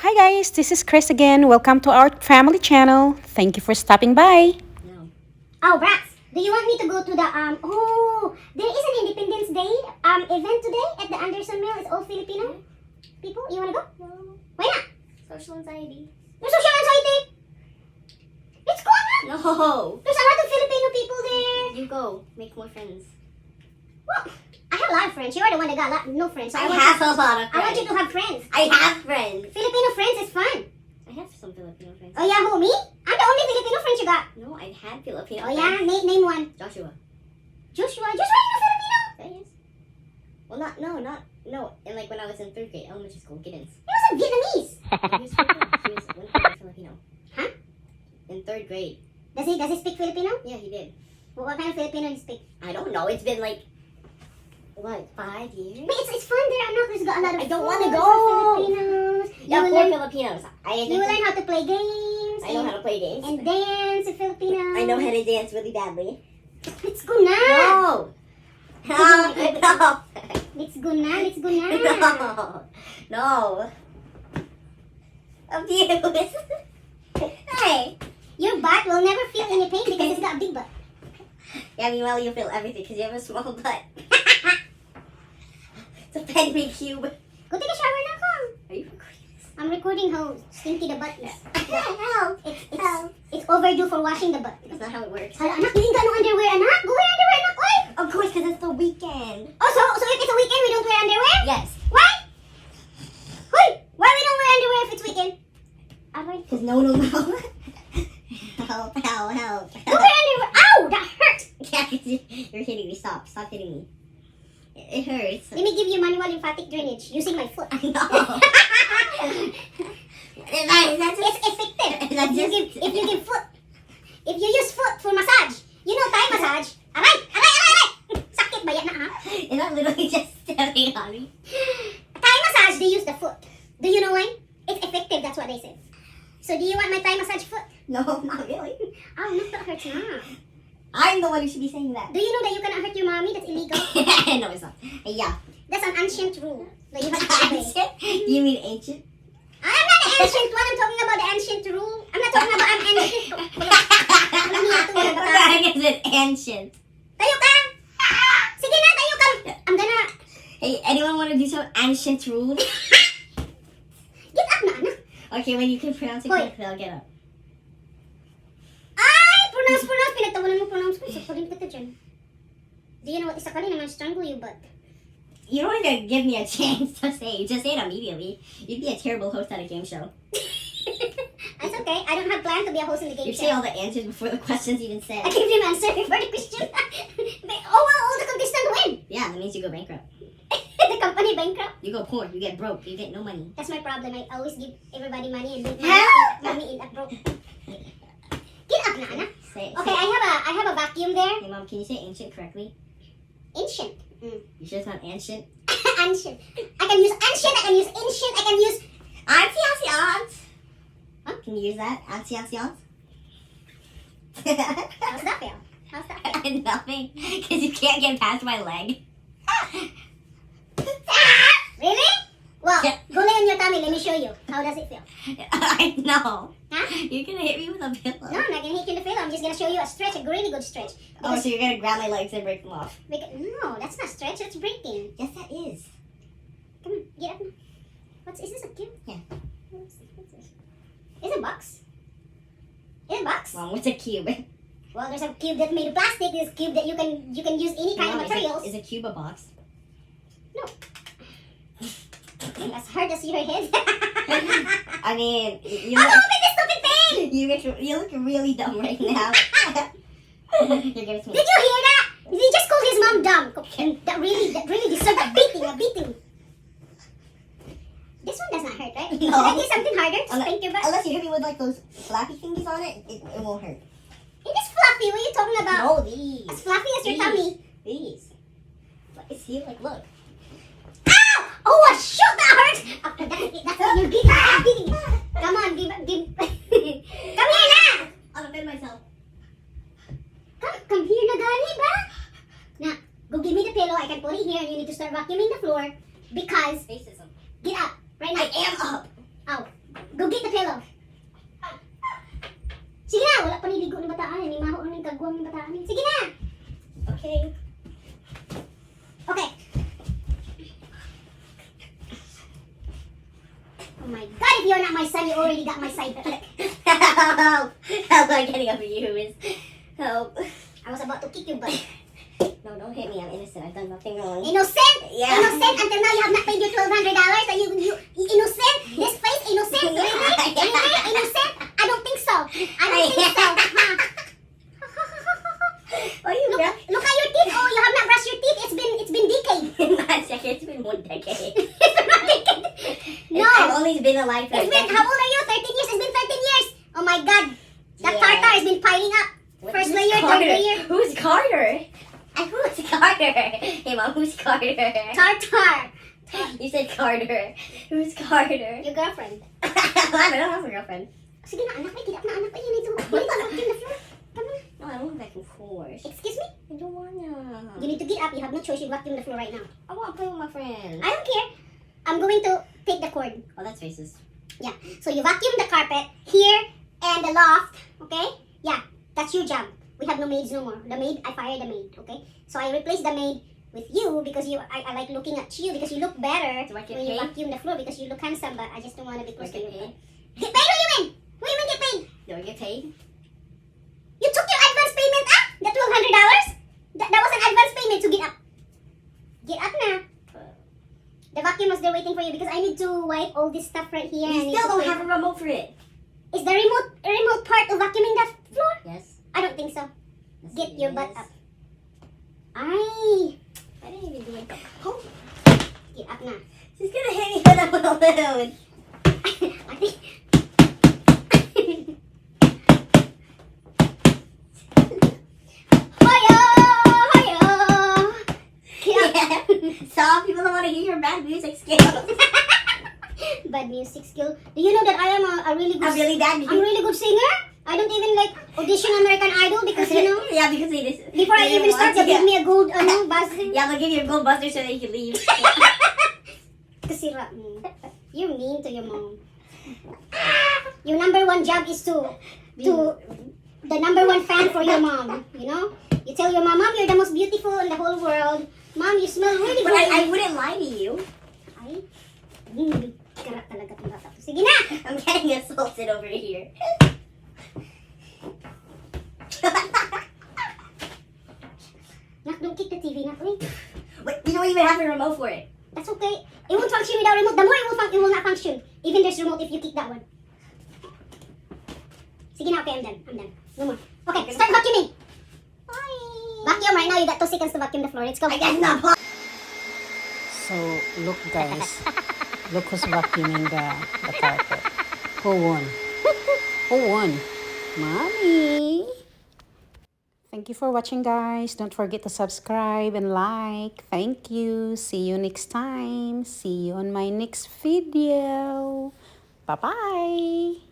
Hi guys, this is Chris again. Welcome to our family channel. Thank you for stopping by. No. Oh, Brax, do you want me to go to the there is an Independence Day event today at the Anderson Mill. It's all Filipino people. You wanna go? No. Why not? Social anxiety. There's social anxiety. Let's go on. No. There's a lot of Filipino people there. You go. Make more friends. Well, I have a lot of friends. You are the one that got no friends. So I want have you, a lot of I want friends. you to have friends. I have friends. Filipino friends is fun. I have some Filipino friends. Oh yeah, who, me? I'm the only Filipino friend you got. No, I've had Filipino Oh friends. yeah, name one. Joshua. Joshua, you know Filipino? That is. Well, no. And like when I was in 3rd grade, elementary school, kittens. He was a Vietnamese. He was one Filipino. Huh? In 3rd grade. Does he speak Filipino? Yeah, he did. Well, what kind of Filipino do you speak? I don't know. It's been like, what, 5 years? But it's fun there. I'm not. There's got a lot of I don't food wanna for go. Filipinos. Yeah, you will 4 learn, Filipinos. you will learn how to play games. I know how to play games. And dance in Filipinos. I know how to dance really badly. Let's go na. No! No! Let's go na. Let's go na. No! No! Abuse! Hey! Your butt will never feel any pain because it's got a big butt. Yeah, meanwhile you feel everything because you have a small butt. It's a penny cube. Go take a shower na, come. Are you recording this? I'm recording how stinky the butt is. Help! Help! It's overdue for washing the butt. That's not how it works. Hala, anak, hindi ka no underwear, anak. Go wear underwear, anak, oy. Of course, because it's the weekend. Oh, so if it's a weekend, we don't wear underwear? Yes. Why? Hoy, why we don't wear underwear if it's weekend? Alright. Because no one will know. Help. Go wear underwear. Ow, that hurt. Yeah, 'cause you're hitting me. Stop hitting me. It hurts. Let me give you manual lymphatic drainage using my foot. No. It's effective. If you use foot for massage, you know Thai massage. Aray! Sakit ba yan na, ha? Is that literally just staring on me? Thai massage, they use the foot. Do you know why? It's effective, that's what they said. So do you want my Thai massage foot? No, not really. Oh, no, that hurts na. I'm the one who should be saying that. Do you know that you cannot hurt your mommy? That's illegal. No, it's not. Yeah. That's an ancient rule that you have to obey. Ancient? You mean ancient? I'm not the ancient one. I'm talking about the ancient rule. I'm not talking about I'm ancient. What the heck is it ancient? Tayo ka! Sige na, tayo ka! I'm gonna... Hey, anyone want to do some ancient rules? Get up na, anak. Okay, when you can pronounce it Hoy. correctly, I'll get up. Ay! Pronounce. Pinagtawanan mo pronounce ko. Sakulin kita dyan. Do you know what isakalin? I'm gonna strangle you, but... You don't even give me a chance to say. Just say it immediately. You'd be a terrible host at a game show. That's okay. I don't have plan to be a host in the game You show. say all the answers before the questions even said. I gave him answer before the question. All the contestants win. Yeah, that means you go bankrupt. The company bankrupt. You go poor. You get broke. You get no money. That's my problem. I always give everybody money and make Help! money in up broke. Get up na, anak. Say it. Okay, I have a vacuum there. Hey, Mom, can you say ancient correctly? Ancient. You sure it's not ancient? Ancient. I can use ancient. I can use ancient. I can use... Auntie. Huh? Can you use that? Auntie. How's that feel? How's that feel? Nothing. Because you can't get past my leg. Really? Well, Yeah. go lay on your tummy. Let me show you. How does it feel? I know. Huh? You're going to hit me with a pillow. No, I'm not gonna hit you in the face. I'm just gonna show you a stretch, a really good stretch. Oh, so you're going to grab my legs and break them off. No, that's not stretch. That's breaking. Yes, that is. Come on, get up. Is this a cube? Yeah. What's this? Is it a box? Is it a box? Mom, what's a cube? Well, there's a cube that's made of plastic. There's a cube that you can use any kind Mom, of materials. Is a cube a box? No. As hard as your head. I mean, you How look, open this stupid thing? you look really dumb right now. You're giving me. Did you hear that? He just called his mom dumb. And that really deserved a beating. This one does not hurt, right? No. Should I do something harder to spank your butt? Unless you hit me with like those flappy thingies on it, it won't hurt. It is fluffy. What are you talking about? No, these. As fluffy as your tummy. These. It's here, like, look. Ow! Oh, shoot, that hurts! Okay, that's it. You're beating. Come on, give. Come here na! I'll defend myself. Come here na gani ba? Now, go give me the pillow. I can put it here and you need to start vacuuming the floor because... Racism. Get up. Right now. I am up. Oh. my God, if you're not my son, you already got my side. Help! Help! I'm getting over you. Help! I was about to kick you, but No, don't hit me. I'm innocent. I've done nothing wrong. innocent? Yeah. Innocent until now you have not paid your $1,200 and you innocent? This face innocent? Yeah. Really? Innocent? I don't think so. I don't think so. Huh? Oh, you Look at your teeth. Oh, you have not brushed your teeth. It's been decayed. Not second. It's been 1 decade. It's not decayed. No. I've only been alive for a It's been, decade. how old are you? 13 years? It's been 13 years. Oh my God. That Yeah. tartar has been piling up. First Who's layer, third Carter? layer. Who's Carter? Who's Carter? Hey, Mom, who's Carter? Tartar. You said Carter. Who's Carter? Your girlfriend. I don't have a girlfriend. Sige na, anak. May kidap na anak. You need to vacuum the floor. Come on. No, I don't want vacuum floors. Excuse me? I don't wanna. You need to get up. You have no choice. You vacuum the floor right now. I want to play with my friends. I don't care. I'm going to take the cord. Oh, that's racist. Yeah. So you vacuum the carpet here and the loft. Okay? Yeah. That's your job. We have no maids no more. The maid, I fired the maid. Okay? So I replaced the maid with you because I like looking at you because you look better Do I get when you paid? vacuum the floor because you look handsome, but I just don't want to be Do I close to get you. paid? Get paid? What do you mean? What do you mean get paid? Do I get paid? You took your advance payment up? The $1,200? That was an advance payment to get up. Get up now. The vacuum was there waiting for you because I need to wipe all this stuff right here. I You need still to don't clean. have a remote for it. Is the remote part of vacuuming the floor? Yes. I don't think so. Yes, Get it your butt is. up. Ay, I didn't even do it. Oh, get up now. she's gonna hit me with a balloon. I think. Hoyo, hoyo. Get up. Stop. People don't want to hear your bad music skills. Bad music skill. Do you know that I am a really good I'm really bad. I'm a really good singer? I don't even like audition American Idol because you know Yeah, because they just before I they even didn't start want they to give me a gold buzz. Yeah, they'll give you a gold buster so that you can leave. Kasi you're mean to your mom. Your number one job is to the number one fan for your mom. You know, you tell your mom, you're the most beautiful in the whole world. Mom, you smell really But good. I wouldn't lie to you. Ay, karat talaga tong bata to. Sige na. I'm getting assaulted over here. Nak, don't kick the TV na. Uy, Wait, you don't even have a remote for it. that's okay. It won't function without remote. The more it will not function. Even there's remote if you kick that one. Sige na, okay, I'm done. I'm done. No more. Okay, start vacuuming. Bye. Vacuum right now. You got 2 seconds to vacuum the floor. Let's go. I guess not. So, look guys. Look who's vacuuming the carpet. Who won? Who won? Mommy! Thank you for watching guys. Don't forget to subscribe and like. Thank you. See you next time. See you on my next video. Bye-bye.